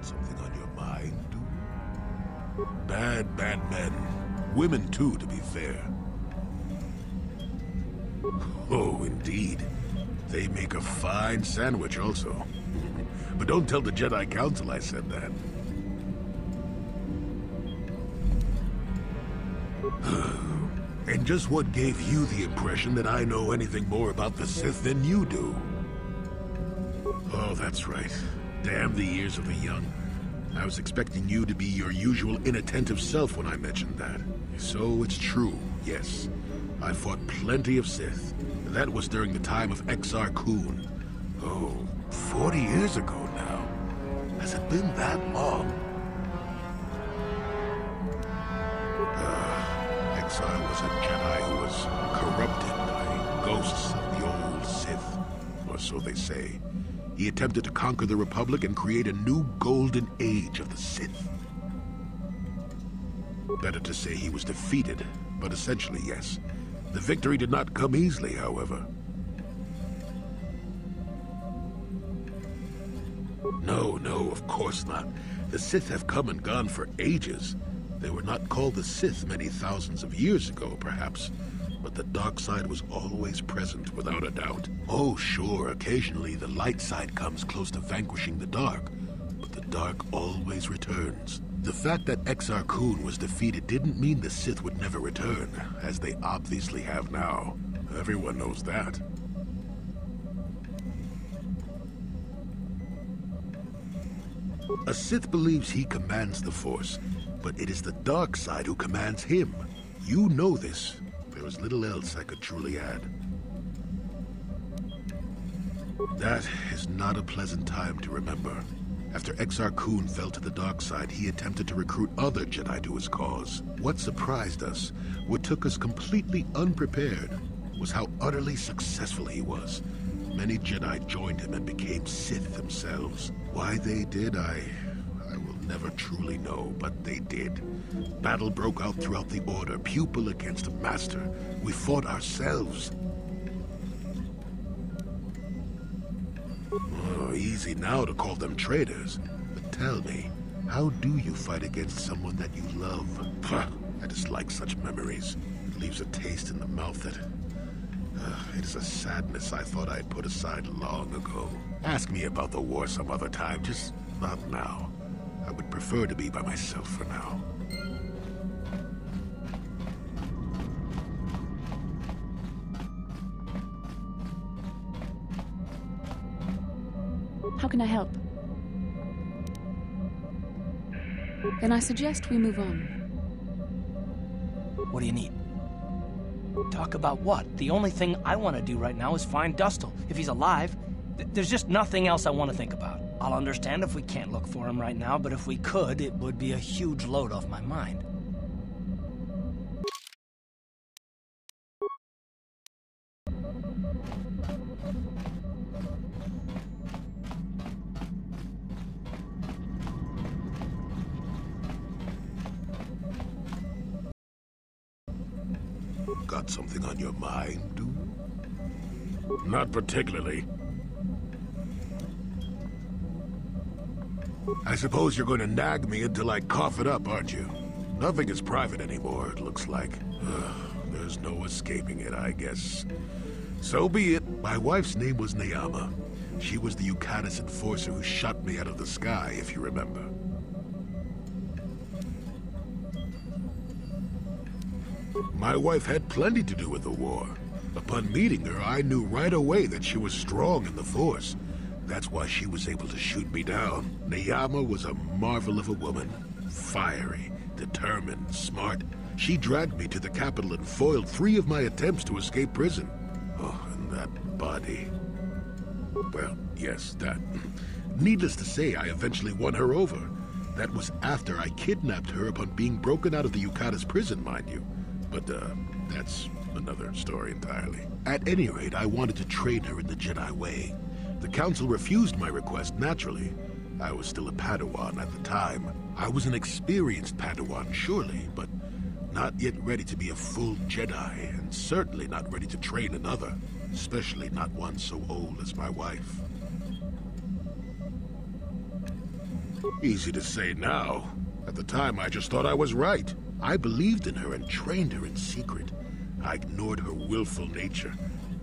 Something on your mind, dude? Bad men. Women, too, to be fair. Oh, indeed. They make a fine sandwich, also. But don't tell the Jedi Council I said that. And just what gave you the impression that I know anything more about the Sith than you do? Oh, that's right. Damn the ears of the young. I was expecting you to be your usual inattentive self when I mentioned that. So it's true, yes. I fought plenty of Sith. That was during the time of Exar Kun. Oh, 40 years ago now. Has it been that long? Exar was a Jedi who was corrupted by ghosts of the old Sith, or so they say. He attempted to conquer the Republic and create a new golden age of the Sith. Better to say he was defeated, but essentially, yes. The victory did not come easily, however. No, of course not. The Sith have come and gone for ages. They were not called the Sith many thousands of years ago, perhaps. But the dark side was always present, without a doubt. Oh, sure, occasionally the light side comes close to vanquishing the dark. But the dark always returns. The fact that Exar Kun was defeated didn't mean the Sith would never return, as they obviously have now. Everyone knows that. A Sith believes he commands the Force, but it is the dark side who commands him. You know this. There is little else I could truly add. That is not a pleasant time to remember. After Exar Kun fell to the dark side, he attempted to recruit other Jedi to his cause. What surprised us, what took us completely unprepared, was how utterly successful he was. Many Jedi joined him and became Sith themselves. Why they did, I will never truly know, but they did. Battle broke out throughout the Order, pupil against master. We fought ourselves. Oh, easy now to call them traitors. But tell me, how do you fight against someone that you love? Pah, I dislike such memories. It leaves a taste in the mouth that... it is a sadness I thought I'd put aside long ago. Ask me about the war some other time, just not now. I would prefer to be by myself for now. How can I help? Then I suggest we move on. What do you need? Talk about what? The only thing I want to do right now is find Dustil. If he's alive, there's just nothing else I want to think about. I'll understand if we can't look for him right now, but if we could, it would be a huge load off my mind. Got something on your mind, dude? Not particularly. I suppose you're going to nag me until I cough it up, aren't you? Nothing is private anymore, it looks like. There's no escaping it, I guess. So be it. My wife's name was Neyama. She was the Yukatis enforcer who shot me out of the sky, if you remember. My wife had plenty to do with the war. Upon meeting her, I knew right away that she was strong in the Force. That's why she was able to shoot me down. Neyama was a marvel of a woman. Fiery, determined, smart. She dragged me to the capital and foiled 3 of my attempts to escape prison. Oh, and that body. Well, yes, that. Needless to say, I eventually won her over. That was after I kidnapped her upon being broken out of the Yukatis prison, mind you. But, that's another story entirely. At any rate, I wanted to train her in the Jedi way. The Council refused my request, naturally. I was still a Padawan at the time. I was an experienced Padawan, surely, but not yet ready to be a full Jedi, and certainly not ready to train another, especially not one so old as my wife. Easy to say now. At the time, I just thought I was right. I believed in her and trained her in secret. I ignored her willful nature.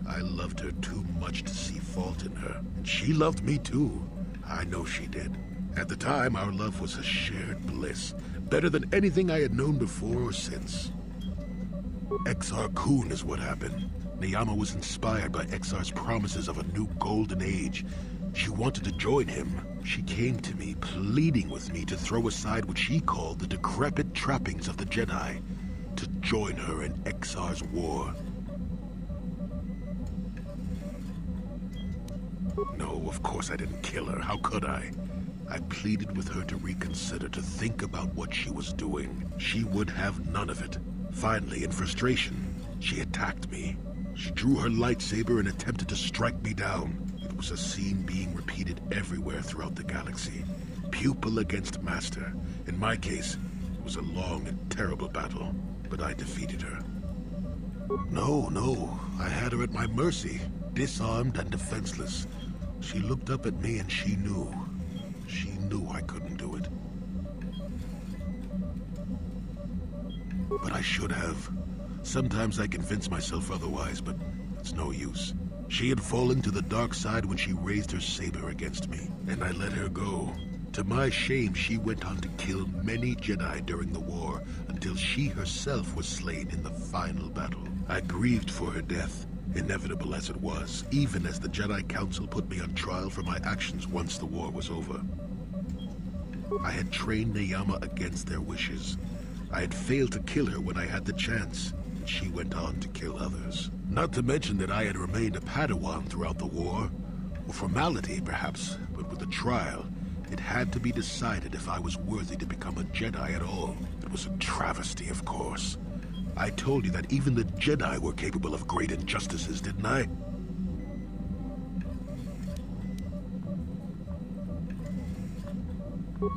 I loved her too much to see fault in her. And she loved me too. I know she did. At the time, our love was a shared bliss. Better than anything I had known before or since. Exar Kun is what happened. Neyama was inspired by Exar's promises of a new golden age. She wanted to join him. She came to me, pleading with me to throw aside what she called the decrepit trappings of the Jedi, to join her in Exar's war. No, of course I didn't kill her. How could I? I pleaded with her to reconsider, to think about what she was doing. She would have none of it. Finally, in frustration, she attacked me. She drew her lightsaber and attempted to strike me down. It was a scene being repeated everywhere throughout the galaxy. Pupil against master. In my case, it was a long and terrible battle, but I defeated her. No, I had her at my mercy, disarmed and defenseless. She looked up at me and she knew. She knew I couldn't do it. But I should have. Sometimes I convince myself otherwise, but it's no use. She had fallen to the dark side when she raised her saber against me, and I let her go. To my shame, she went on to kill many Jedi during the war, until she herself was slain in the final battle. I grieved for her death, inevitable as it was, even as the Jedi Council put me on trial for my actions once the war was over. I had trained Neyama against their wishes. I had failed to kill her when I had the chance, and she went on to kill others. Not to mention that I had remained a Padawan throughout the war. A formality, perhaps, but with a trial, it had to be decided if I was worthy to become a Jedi at all. It was a travesty, of course. I told you that even the Jedi were capable of great injustices, didn't I?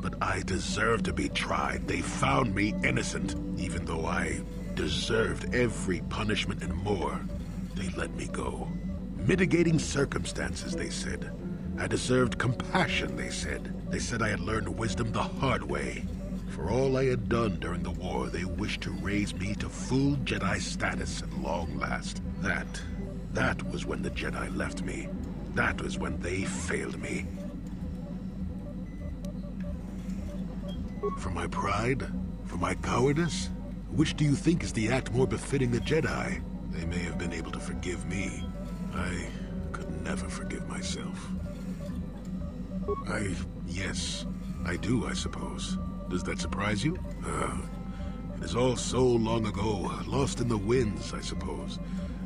But I deserved to be tried. They found me innocent, even though I deserved every punishment and more. They let me go. Mitigating circumstances, they said. I deserved compassion, they said. They said I had learned wisdom the hard way. For all I had done during the war, they wished to raise me to full Jedi status at long last. That was when the Jedi left me. That was when they failed me. For my pride? For my cowardice? Which do you think is the act more befitting the Jedi? They may have been able to forgive me. I could never forgive myself. Yes, I do, I suppose. Does that surprise you? It is all so long ago, lost in the winds, I suppose.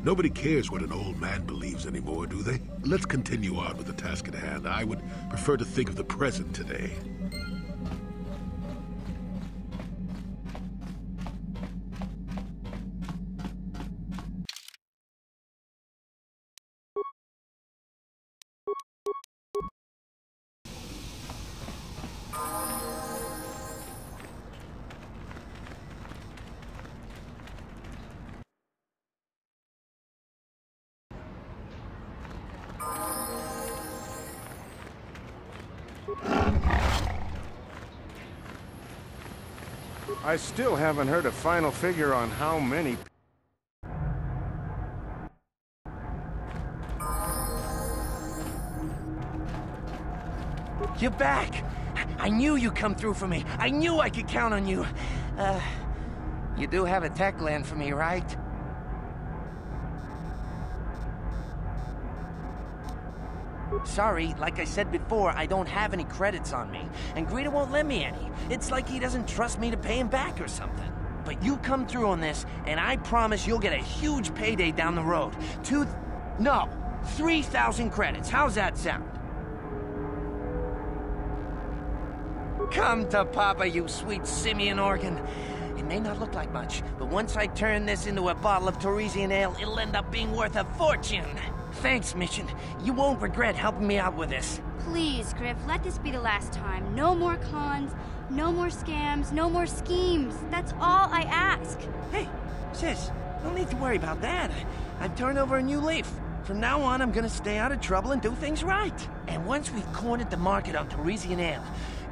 Nobody cares what an old man believes anymore, do they? Let's continue on with the task at hand. I would prefer to think of the present today. I still haven't heard a final figure on how many... You're back! I knew you'd come through for me. I knew I could count on you. You do have a tech land for me, right? Sorry, like I said before, I don't have any credits on me, and Grif won't lend me any. It's like he doesn't trust me to pay him back or something. But you come through on this, and I promise you'll get a huge payday down the road. 3,000 credits. How's that sound? Come to Papa, you sweet simian organ. It may not look like much, but once I turn this into a bottle of Torresian ale, it'll end up being worth a fortune. Thanks, Mission. You won't regret helping me out with this. Please, Grif, let this be the last time. No more cons, no more scams, no more schemes. That's all I ask. Hey, sis, no need to worry about that. I've turned over a new leaf. From now on, I'm gonna stay out of trouble and do things right. And once we've cornered the market on Torresian ale,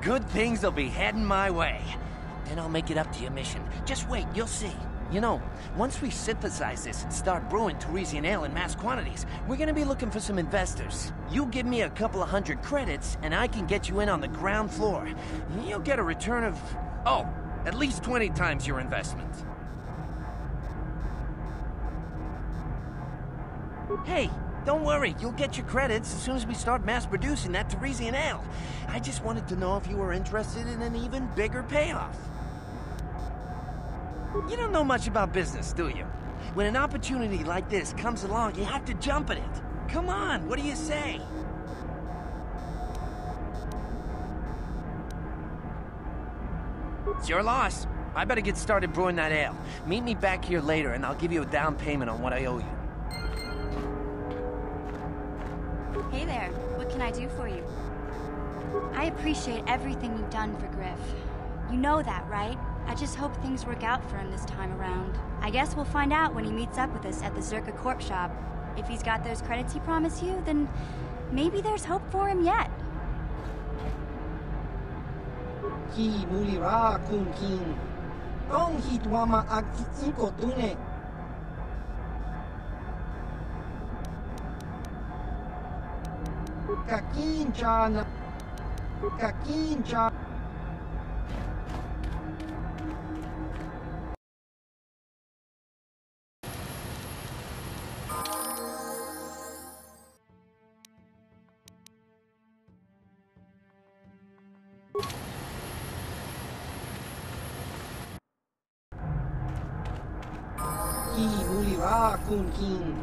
Good things will be heading my way. Then I'll make it up to your mission. Just wait, you'll see. You know, once we synthesize this and start brewing Teresian ale in mass quantities, we're gonna be looking for some investors. You give me a couple of 100 credits, and I can get you in on the ground floor. You'll get a return of, oh, at least 20 times your investment. Hey, don't worry, you'll get your credits as soon as we start mass producing that Teresian ale. I just wanted to know if you were interested in an even bigger payoff. You don't know much about business, do you? When an opportunity like this comes along, you have to jump at it. Come on, what do you say? It's your loss. I better get started brewing that ale. Meet me back here later, and I'll give you a down payment on what I owe you. Hey there, what can I do for you? I appreciate everything you've done for Grif. You know that, right? I just hope things work out for him this time around. I guess we'll find out when he meets up with us at the Zerka Corp shop. If he's got those credits he promised you, then maybe there's hope for him yet. Ki mulira kun kin. Tong hitwama ag inko tune. Kakin chana. Kakin chana. Kun kin.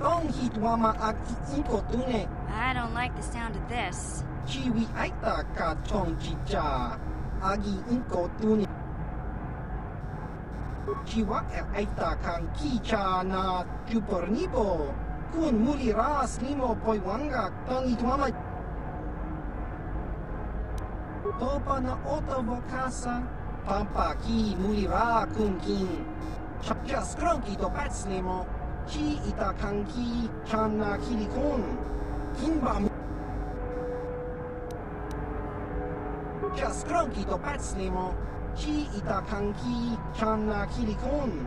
Tong hitwama ag inko tune. I don't like the sound of this. Chiwi aita ka tong chicha. Agi inko tune. Chiwa aita kan kicha na tupornipo. Kun mulira slimo poiwanga tong hitwama. Topa na oto vokasa. Pampa ki mulira kun kin. Chapja skronki to patslimo. Chi ita kanki chana kilikon. Kinba mu. Skronki to patslimo. Chi ita kanki chana kilikon.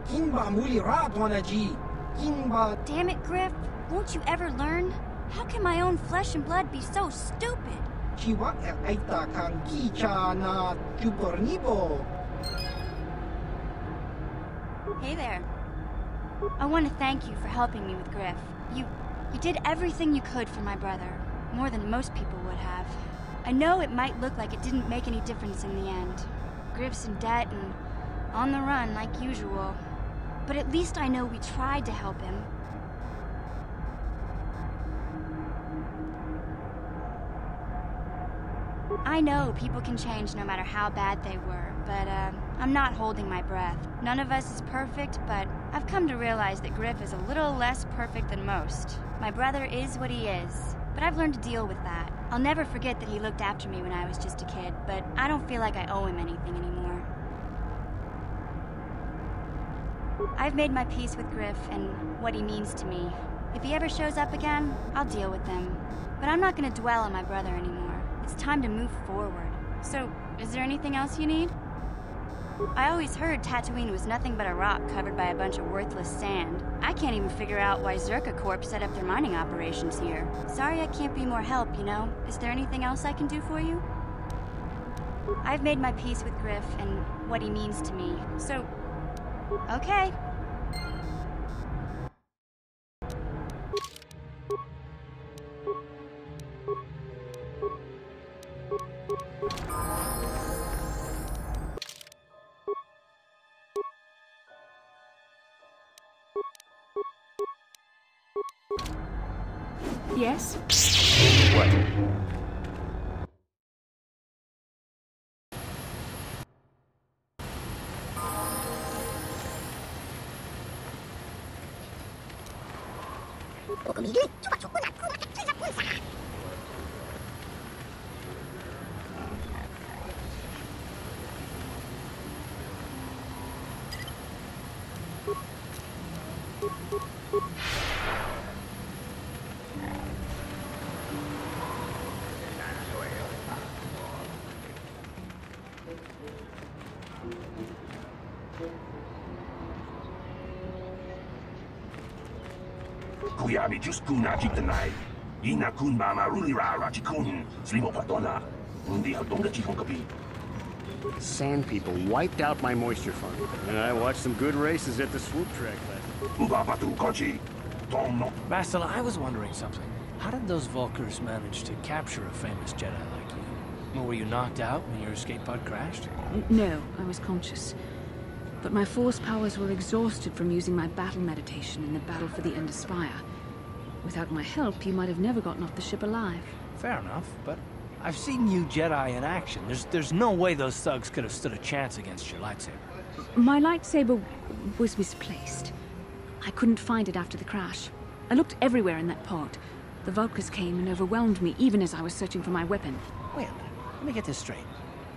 Kinba muli radwanaji. Kinba. Damn it, Grif. Won't you ever learn? How can my own flesh and blood be so stupid? Chiwa ita kanki chana tupornipo. Hey there. I want to thank you for helping me with Grif. You did everything you could for my brother, more than most people would have. I know it might look like it didn't make any difference in the end. Grif's in debt and on the run like usual. But at least I know we tried to help him. I know people can change no matter how bad they were, but I'm not holding my breath. None of us is perfect, but I've come to realize that Grif is a little less perfect than most. My brother is what he is, but I've learned to deal with that. I'll never forget that he looked after me when I was just a kid, but I don't feel like I owe him anything anymore. I've made my peace with Grif and what he means to me. If he ever shows up again, I'll deal with him. But I'm not going to dwell on my brother anymore. It's time to move forward. So, is there anything else you need? I always heard Tatooine was nothing but a rock covered by a bunch of worthless sand. I can't even figure out why Zerka Corp set up their mining operations here. Sorry I can't be more help, you know? Is there anything else I can do for you? I've made my peace with Grif and what he means to me. So, okay. Yes? What? Sand people wiped out my moisture fund, and I watched some good races at the swoop track last night. Bastila, I was wondering something. How did those Valkers manage to capture a famous Jedi like you? Well, were you knocked out when your escape pod crashed? No, I was conscious. But my force powers were exhausted from using my battle meditation in the battle for the Ender Spire. Without my help, you might have never gotten off the ship alive. Fair enough, but I've seen you Jedi in action. There's no way those thugs could have stood a chance against your lightsaber. My lightsaber was misplaced. I couldn't find it after the crash. I looked everywhere in that pod. The Valkers came and overwhelmed me even as I was searching for my weapon. Wait a minute. Let me get this straight.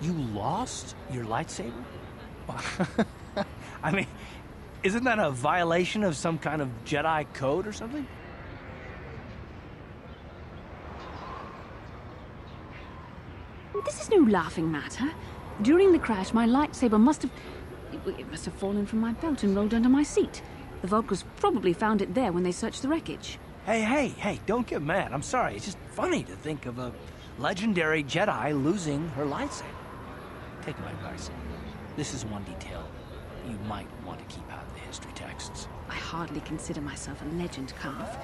You lost your lightsaber? I mean, isn't that a violation of some kind of Jedi code or something? This is no laughing matter. During the crash, my lightsaber must have fallen from my belt and rolled under my seat. The Valkers probably found it there when they searched the wreckage. Hey, don't get mad. I'm sorry. It's just funny to think of a legendary Jedi losing her lightsaber. Take my advice. This is one detail you might want to keep out of the history texts. I hardly consider myself a legend, Calf.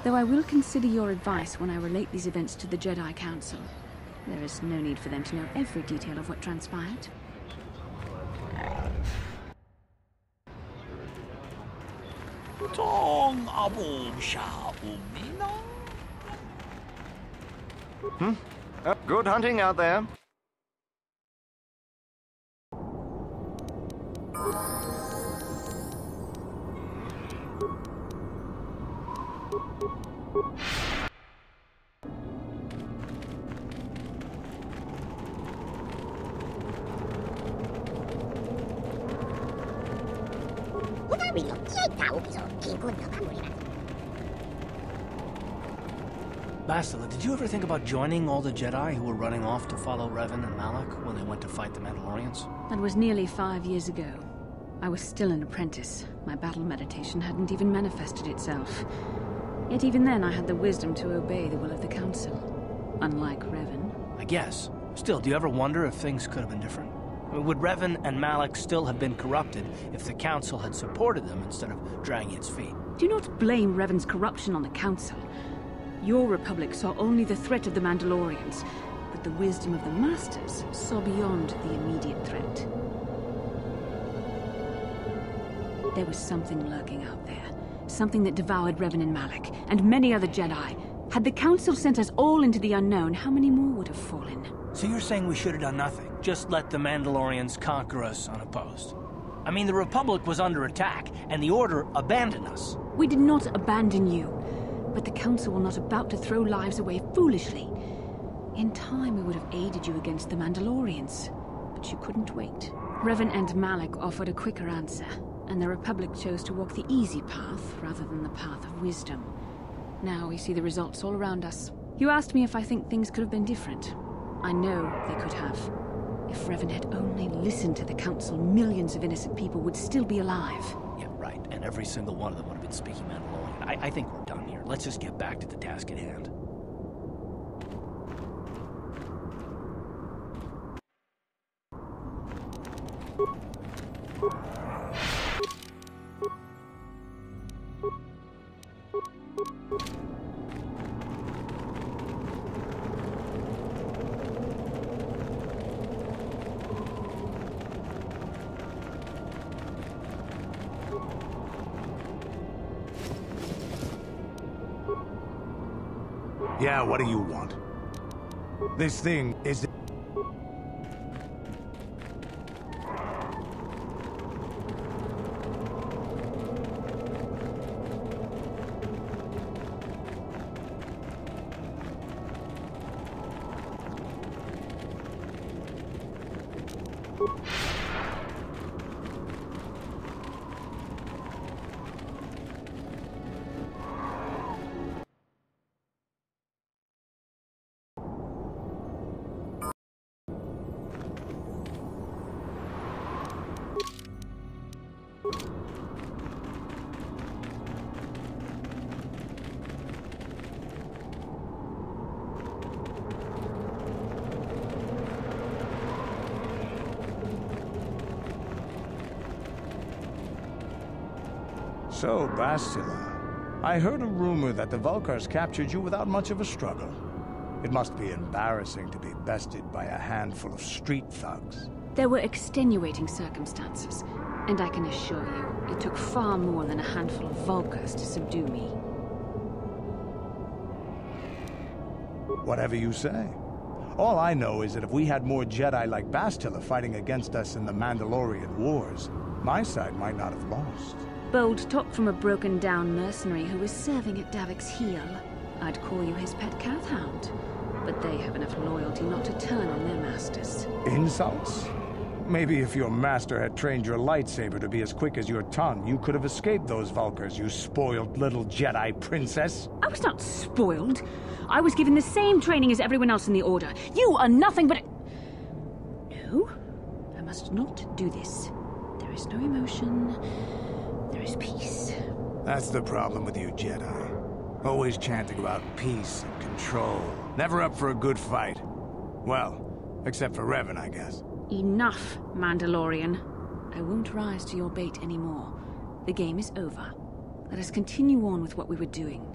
Though I will consider your advice when I relate these events to the Jedi Council. There is no need for them to know every detail of what transpired. Good hunting out there. Bastila, did you ever think about joining all the Jedi who were running off to follow Revan and Malak when they went to fight the Mandalorians? That was nearly 5 years ago. I was still an apprentice. My battle meditation hadn't even manifested itself. Yet even then I had the wisdom to obey the will of the Council. Unlike Revan. I guess. Still, do you ever wonder if things could have been different? I mean, would Revan and Malak still have been corrupted if the Council had supported them instead of dragging its feet? Do not blame Revan's corruption on the Council. Your Republic saw only the threat of the Mandalorians, but the wisdom of the Masters saw beyond the immediate threat. There was something lurking out there. Something that devoured Revan and Malak, and many other Jedi. Had the Council sent us all into the unknown, how many more would have fallen? So you're saying we should have done nothing? Just let the Mandalorians conquer us unopposed? I mean, the Republic was under attack, and the Order abandoned us. We did not abandon you. But the Council were not about to throw lives away foolishly. In time, we would have aided you against the Mandalorians. But you couldn't wait. Revan and Malak offered a quicker answer, and the Republic chose to walk the easy path rather than the path of wisdom. Now we see the results all around us. You asked me if I think things could have been different. I know they could have. If Revan had only listened to the Council, millions of innocent people would still be alive. Yeah, right. And every single one of them would have been speaking Mandalorian. I think we're done here. Let's just get back to the task at hand. Yeah, what do you want? This thing is... So, Bastila, I heard a rumor that the Valkers captured you without much of a struggle. It must be embarrassing to be bested by a handful of street thugs. There were extenuating circumstances, and I can assure you, it took far more than a handful of Valkers to subdue me. Whatever you say. All I know is that if we had more Jedi like Bastila fighting against us in the Mandalorian Wars, my side might not have lost. Bold talk from a broken-down mercenary who was serving at Davik's heel. I'd call you his pet cat-hound, but they have enough loyalty not to turn on their masters. Insults? Maybe if your master had trained your lightsaber to be as quick as your tongue, you could have escaped those Valkers, you spoiled little Jedi princess. I was not spoiled. I was given the same training as everyone else in the Order. You are nothing but a... No, I must not do this. There is no emotion. There is peace. That's the problem with you Jedi. Always chanting about peace and control. Never up for a good fight. Well, except for Revan, I guess. Enough, Mandalorian. I won't rise to your bait anymore. The game is over. Let us continue on with what we were doing.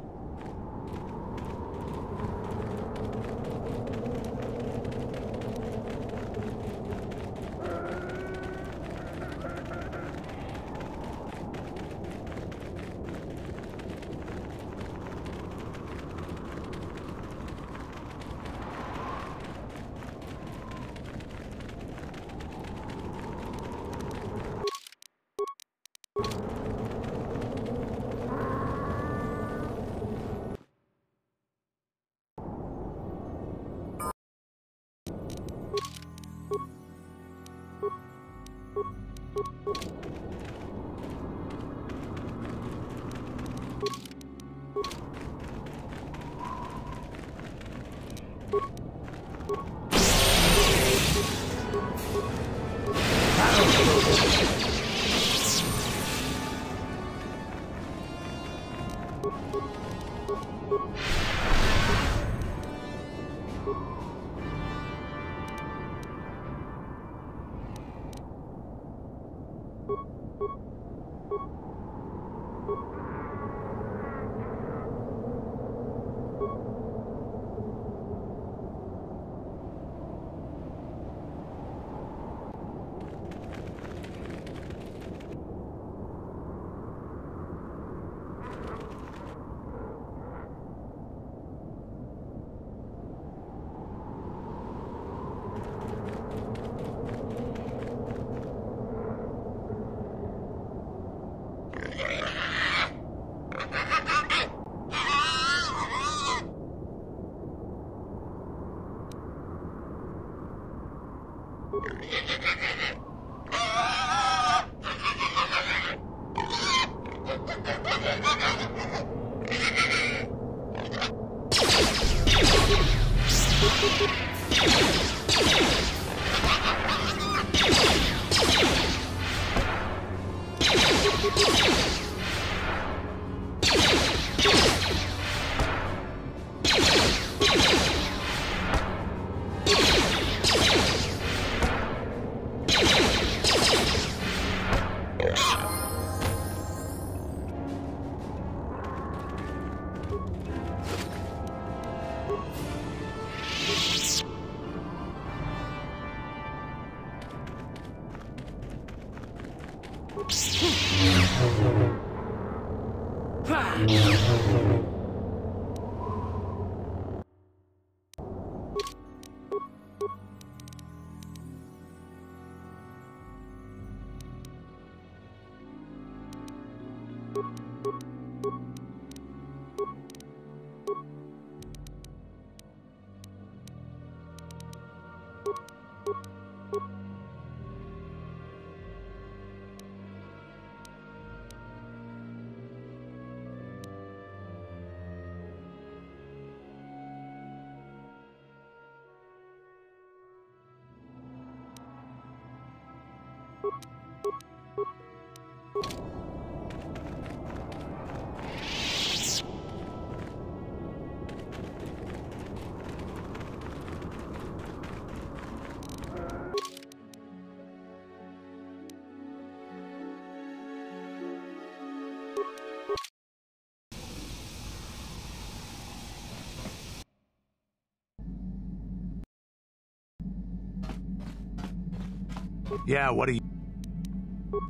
Yeah, what do you...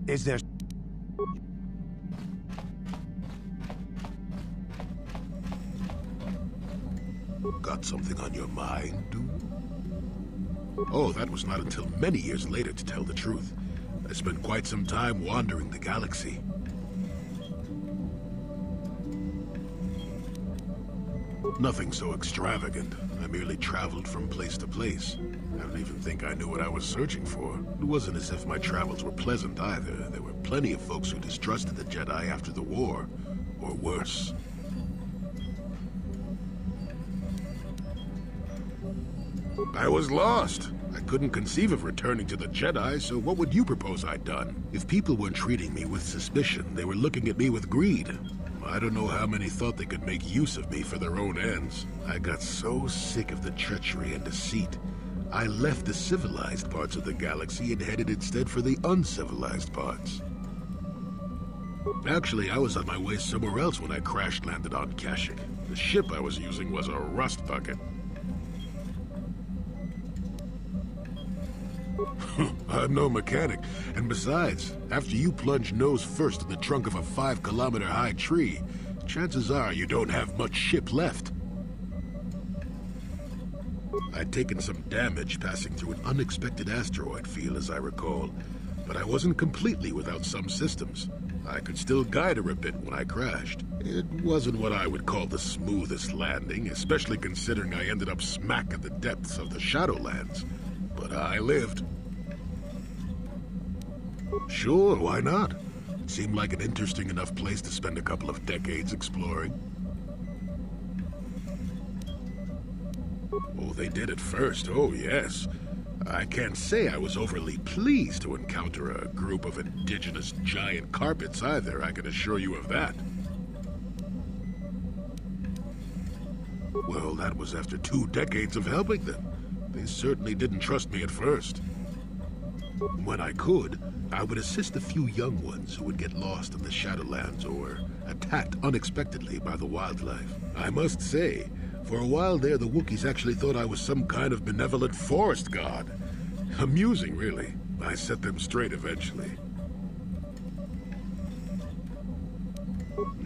Is there... Got something on your mind, dude? Oh, that was not until many years later, to tell the truth. I spent quite some time wandering the galaxy. Nothing so extravagant. I merely traveled from place to place. I don't even think I knew what I was searching for. It wasn't as if my travels were pleasant either. There were plenty of folks who distrusted the Jedi after the war, or worse. I was lost. I couldn't conceive of returning to the Jedi, so what would you propose I'd done? If people weren't treating me with suspicion, they were looking at me with greed. I don't know how many thought they could make use of me for their own ends. I got so sick of the treachery and deceit, I left the civilized parts of the galaxy and headed instead for the uncivilized parts. Actually, I was on my way somewhere else when I crash-landed on Kashyyyk. The ship I was using was a rust bucket. I'm no mechanic, and besides, after you plunge nose first in the trunk of a 5-kilometer-high tree, chances are you don't have much ship left. I'd taken some damage passing through an unexpected asteroid field, as I recall, but I wasn't completely without some systems. I could still guide her a bit when I crashed. It wasn't what I would call the smoothest landing, especially considering I ended up smack at the depths of the Shadowlands. But I lived. Sure, why not? It seemed like an interesting enough place to spend a couple of decades exploring. Oh, they did at first, oh yes. I can't say I was overly pleased to encounter a group of indigenous giant carpets either, I can assure you of that. Well, that was after 2 decades of helping them. They certainly didn't trust me at first. When I could, I would assist a few young ones who would get lost in the Shadowlands or attacked unexpectedly by the wildlife. I must say, for a while there, the Wookiees actually thought I was some kind of benevolent forest god. Amusing, really. I set them straight eventually.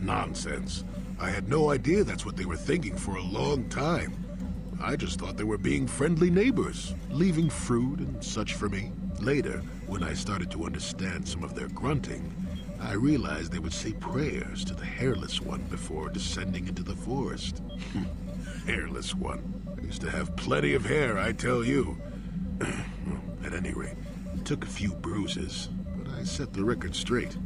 Nonsense. I had no idea that's what they were thinking for a long time. I just thought they were being friendly neighbors, leaving fruit and such for me. Later, when I started to understand some of their grunting, I realized they would say prayers to the Hairless One before descending into the forest. Hairless One. I used to have plenty of hair, I tell you. At any rate, it took a few bruises, but I set the record straight.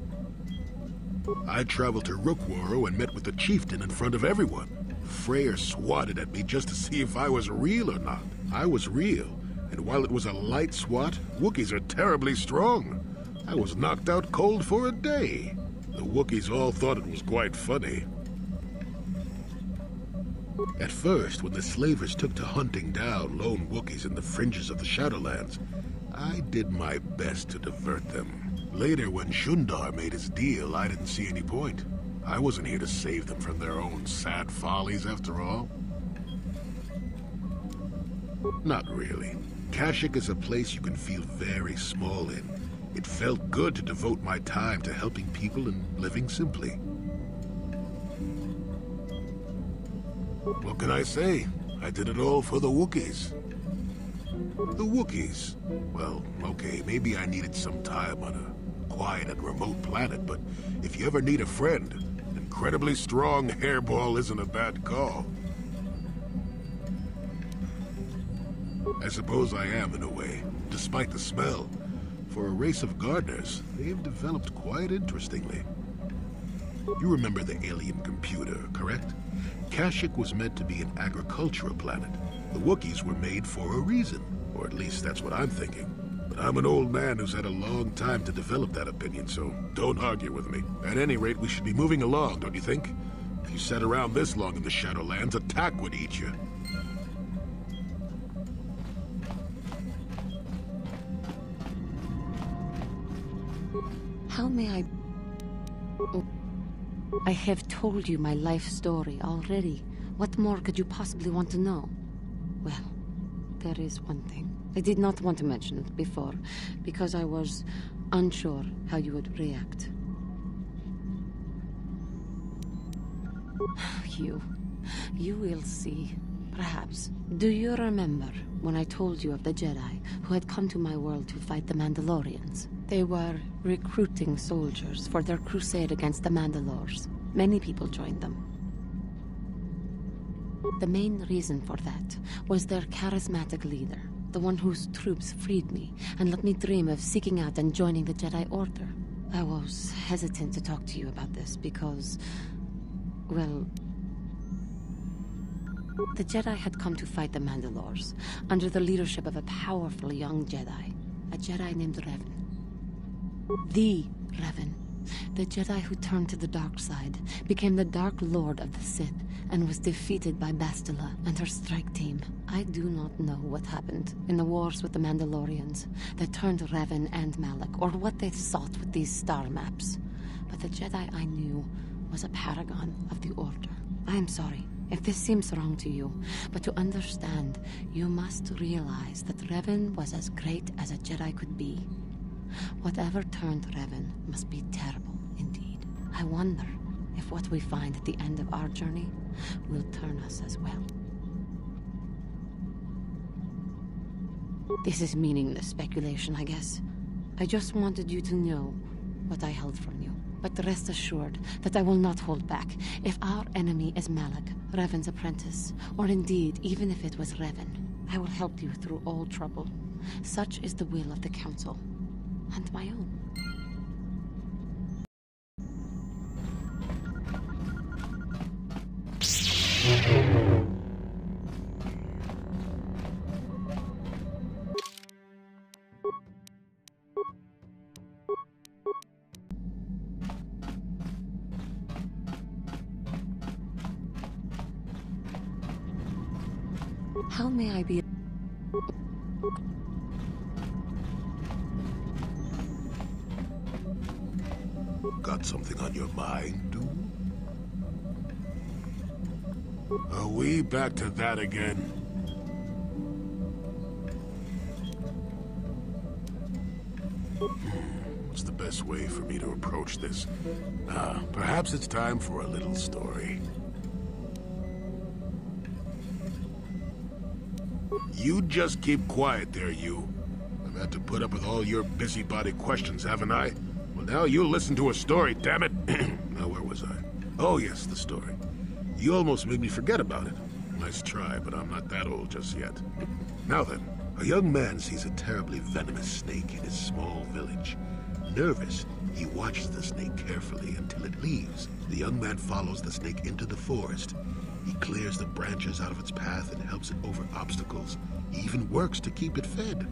I traveled to Rookwaro and met with the chieftain in front of everyone. Freyr swatted at me just to see if I was real or not. I was real, and while it was a light swat, Wookiees are terribly strong. I was knocked out cold for a day. The Wookiees all thought it was quite funny. At first, when the slavers took to hunting down lone Wookiees in the fringes of the Shadowlands, I did my best to divert them. Later, when Shundar made his deal, I didn't see any point. I wasn't here to save them from their own sad follies, after all. Not really. Kashyyyk is a place you can feel very small in. It felt good to devote my time to helping people and living simply. What can I say? I did it all for the Wookiees. The Wookiees? Well, okay, maybe I needed some time on a quiet and remote planet, but if you ever need a friend, an incredibly strong hairball isn't a bad call. I suppose I am, in a way, despite the smell. For a race of gardeners, they've developed quite interestingly. You remember the alien computer, correct? Kashyyyk was meant to be an agricultural planet. The Wookiees were made for a reason, or at least that's what I'm thinking. But I'm an old man who's had a long time to develop that opinion, so don't argue with me. At any rate, we should be moving along, don't you think? If you sat around this long in the Shadowlands, attack would eat you. How may I... I have told you my life story already. What more could you possibly want to know? Well, there is one thing. I did not want to mention it before, because I was unsure how you would react. You will see. Perhaps. Do you remember when I told you of the Jedi who had come to my world to fight the Mandalorians? They were recruiting soldiers for their crusade against the Mandalores. Many people joined them. The main reason for that was their charismatic leader, the one whose troops freed me and let me dream of seeking out and joining the Jedi Order. I was hesitant to talk to you about this because, well, the Jedi had come to fight the Mandalores under the leadership of a powerful young Jedi, a Jedi named Revan. The Revan, the Jedi who turned to the dark side, became the Dark Lord of the Sith and was defeated by Bastila and her strike team. I do not know what happened in the wars with the Mandalorians that turned Revan and Malak, or what they sought with these star maps. But the Jedi I knew was a paragon of the Order. I am sorry if this seems wrong to you, but to understand, you must realize that Revan was as great as a Jedi could be. Whatever turned Revan must be terrible indeed. I wonder if what we find at the end of our journey will turn us as well. This is meaningless speculation, I guess. I just wanted you to know what I held from you. But rest assured that I will not hold back. If our enemy is Malak, Revan's apprentice, or indeed, even if it was Revan, I will help you through all trouble. Such is the will of the Council, and my own. How may I be... Got something on your mind, dude? Are we back to that again? What's the best way for me to approach this? Perhaps it's time for a little story. You just keep quiet there, you. I've had to put up with all your busybody questions, haven't I? Well, now you listen to a story, damn it. Now, where was I? Oh, yes, the story. You almost made me forget about it. Nice try, but I'm not that old just yet. Now then, a young man sees a terribly venomous snake in his small village. Nervous, he watches the snake carefully until it leaves. The young man follows the snake into the forest. He clears the branches out of its path and helps it over obstacles. He even works to keep it fed.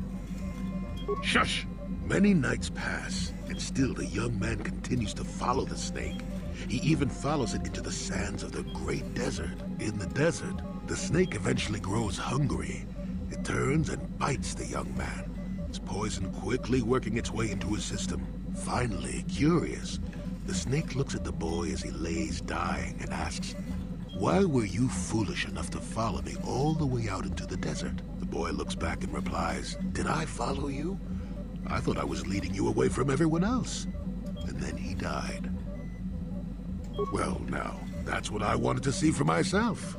Shush! Many nights pass, and still the young man continues to follow the snake. He even follows it into the sands of the great desert. In the desert, the snake eventually grows hungry. It turns and bites the young man, its poison quickly working its way into his system. Finally, curious, the snake looks at the boy as he lays dying and asks, "Why were you foolish enough to follow me all the way out into the desert?" The boy looks back and replies, "Did I follow you? I thought I was leading you away from everyone else." And then he died. Well, now, that's what I wanted to see for myself.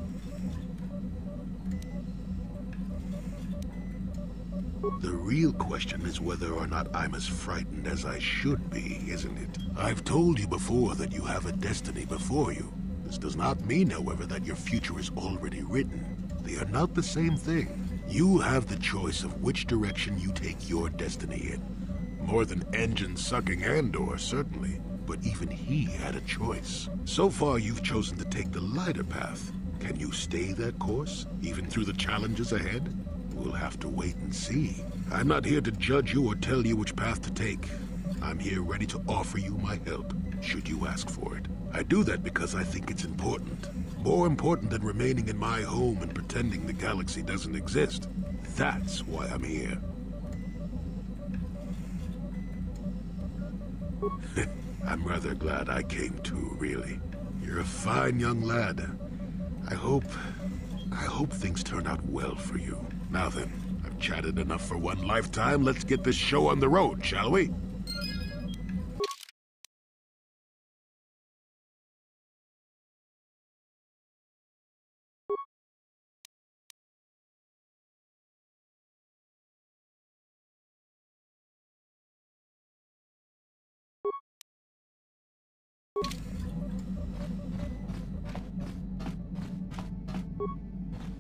The real question is whether or not I'm as frightened as I should be, isn't it? I've told you before that you have a destiny before you. This does not mean, however, that your future is already written. They are not the same thing. You have the choice of which direction you take your destiny in. More than engine-sucking Andor, certainly. But even he had a choice. So far, you've chosen to take the lighter path. Can you stay that course, even through the challenges ahead? We'll have to wait and see. I'm not here to judge you or tell you which path to take. I'm here ready to offer you my help, should you ask for it. I do that because I think it's important. More important than remaining in my home and pretending the galaxy doesn't exist. That's why I'm here. I'm rather glad I came too, really. You're a fine young lad. I hope I hope things turn out well for you. Now then, I've chatted enough for one lifetime. Let's get this show on the road, shall we?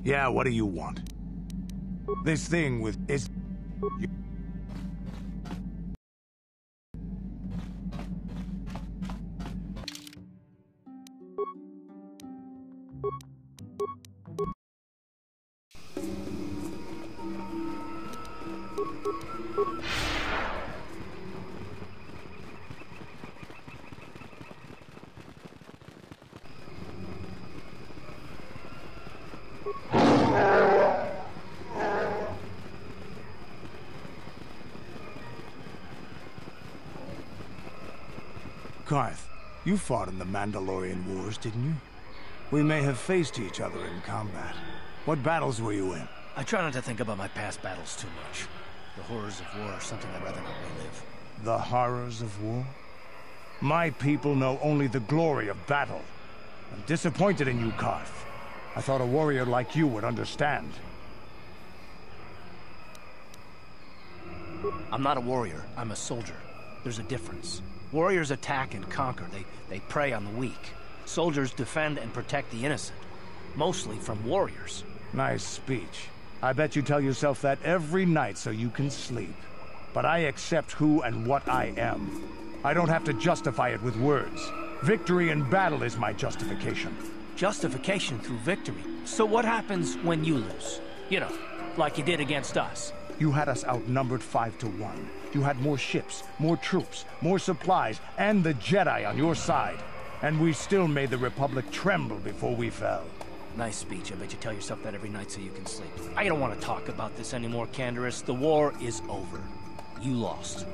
Yeah, what do you want? This thing with is... Garth, you fought in the Mandalorian Wars, didn't you? We may have faced each other in combat. What battles were you in? I try not to think about my past battles too much. The horrors of war are something I'd rather not relive. The horrors of war? My people know only the glory of battle. I'm disappointed in you, Garth. I thought a warrior like you would understand. I'm not a warrior, I'm a soldier. There's a difference. Warriors attack and conquer. They prey on the weak. Soldiers defend and protect the innocent. Mostly from warriors. Nice speech. I bet you tell yourself that every night so you can sleep. But I accept who and what I am. I don't have to justify it with words. Victory in battle is my justification. Justification through victory. So what happens when you lose? You know, like you did against us. You had us outnumbered 5-1. You had more ships, more troops, more supplies, and the Jedi on your side. And we still made the Republic tremble before we fell. Nice speech. I bet you tell yourself that every night so you can sleep. I don't want to talk about this anymore, Canderous. The war is over. You lost.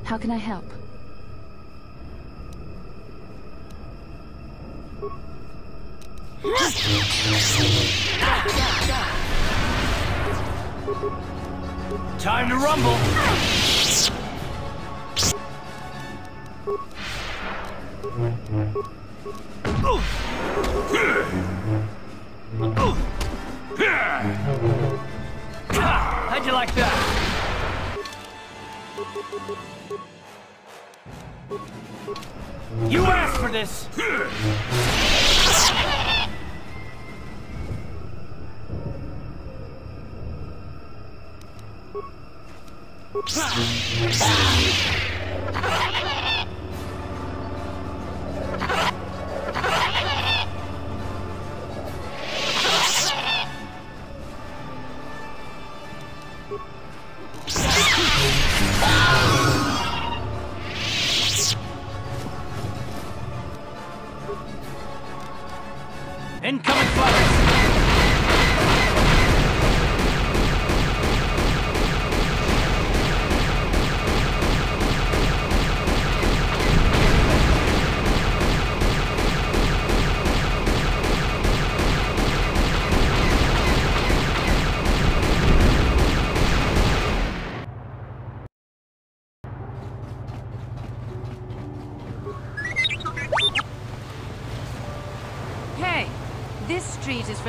How can I help? Time to rumble! How'd you like that? You asked for this! Incoming fire!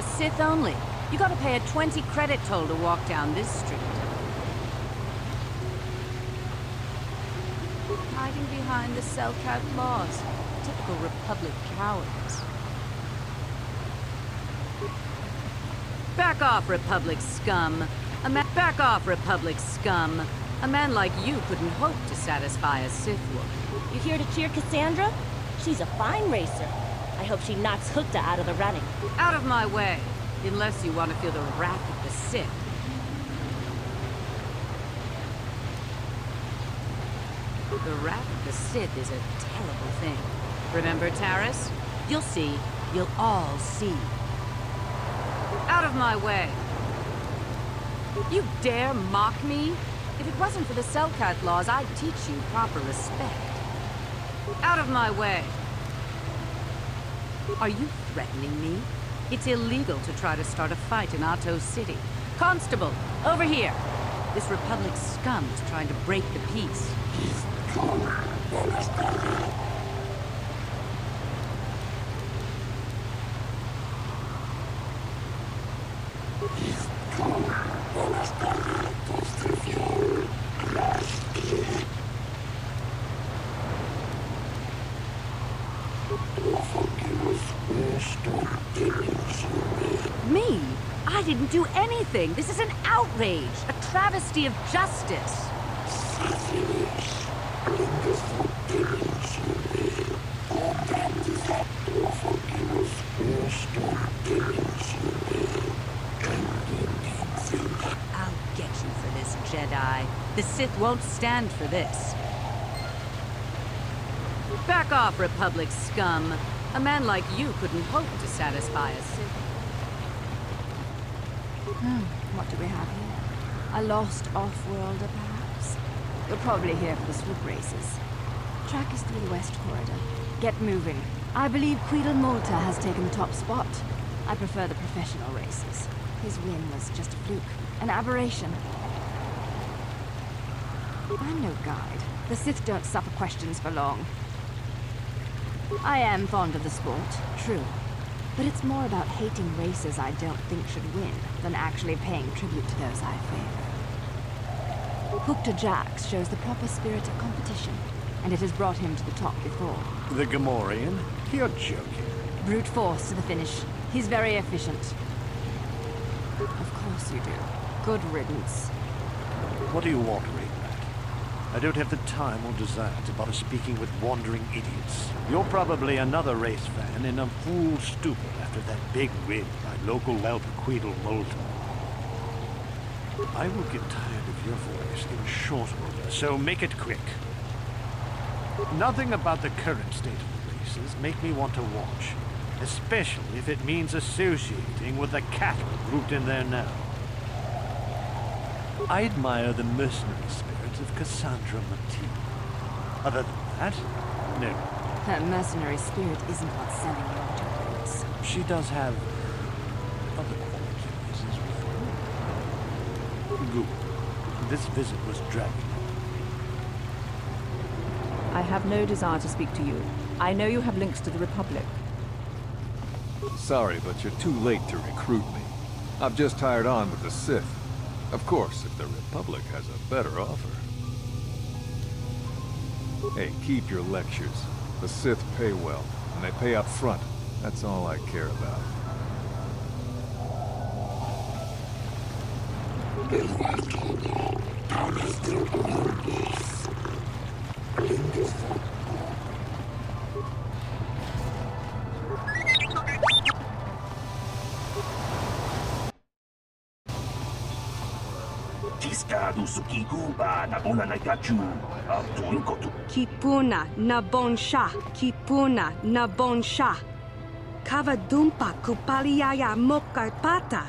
for Sith only. You gotta pay a 20 credit toll to walk down this street. Hiding behind the Selkat laws. Typical Republic cowards. Back off, Republic scum. Back off, Republic scum. A man like you couldn't hope to satisfy a Sith woman. You here to cheer Cassandra? She's a fine racer. I hope she knocks Hookta out of the running. Out of my way, unless you want to feel the wrath of the Sith. The wrath of the Sith is a terrible thing. Remember, Taris? You'll see. You'll all see. Out of my way. You dare mock me? If it wasn't for the Selkat laws, I'd teach you proper respect. Out of my way. Are you threatening me? It's illegal to try to start a fight in Atto City. Constable, over here. This Republic scum is trying to break the peace. Me? I didn't do anything. This is an outrage, a travesty of justice. I'll get you for this, Jedi. The Sith won't stand for this. Back off, Republic scum. A man like you couldn't hope to satisfy a Sith. What do we have here? A lost off-worlder, perhaps? You're probably here for the swoop races. Track is through the west corridor. Get moving. I believe Quidel Multa has taken the top spot. I prefer the professional races. His win was just a fluke, an aberration. I'm no guide. The Sith don't suffer questions for long. I am fond of the sport, true. But it's more about hating races I don't think should win than actually paying tribute to those I favor. Hookta Jax shows the proper spirit of competition, and it has brought him to the top before. The Gamorrean? You're joking. Brute force to the finish. He's very efficient. Of course you do. Good riddance. What do you want, Revan? I don't have the time or desire to bother speaking with wandering idiots. You're probably another race fan in a fool stupor after that big win by local whelp Quidel Multa. I will get tired of your voice in short order, so make it quick. Nothing about the current state of the races make me want to watch, especially if it means associating with the cattle grouped in there now. I admire the mercenary spirit of Cassandra Matee. Other than that, no. Her mercenary spirit isn't what's selling your tokens. She does have other qualities as well. Good. This visit was dragging on. I have no desire to speak to you. I know you have links to the Republic. Sorry, but you're too late to recruit me. I've just hired on with the Sith. Of course, if the Republic has a better offer. Hey, keep your lectures. The Sith pay well, and they pay up front. That's all I care about. Kipuna na bonsha, kipuna na bonsha. Kavadumpa kupaliaya mokapata.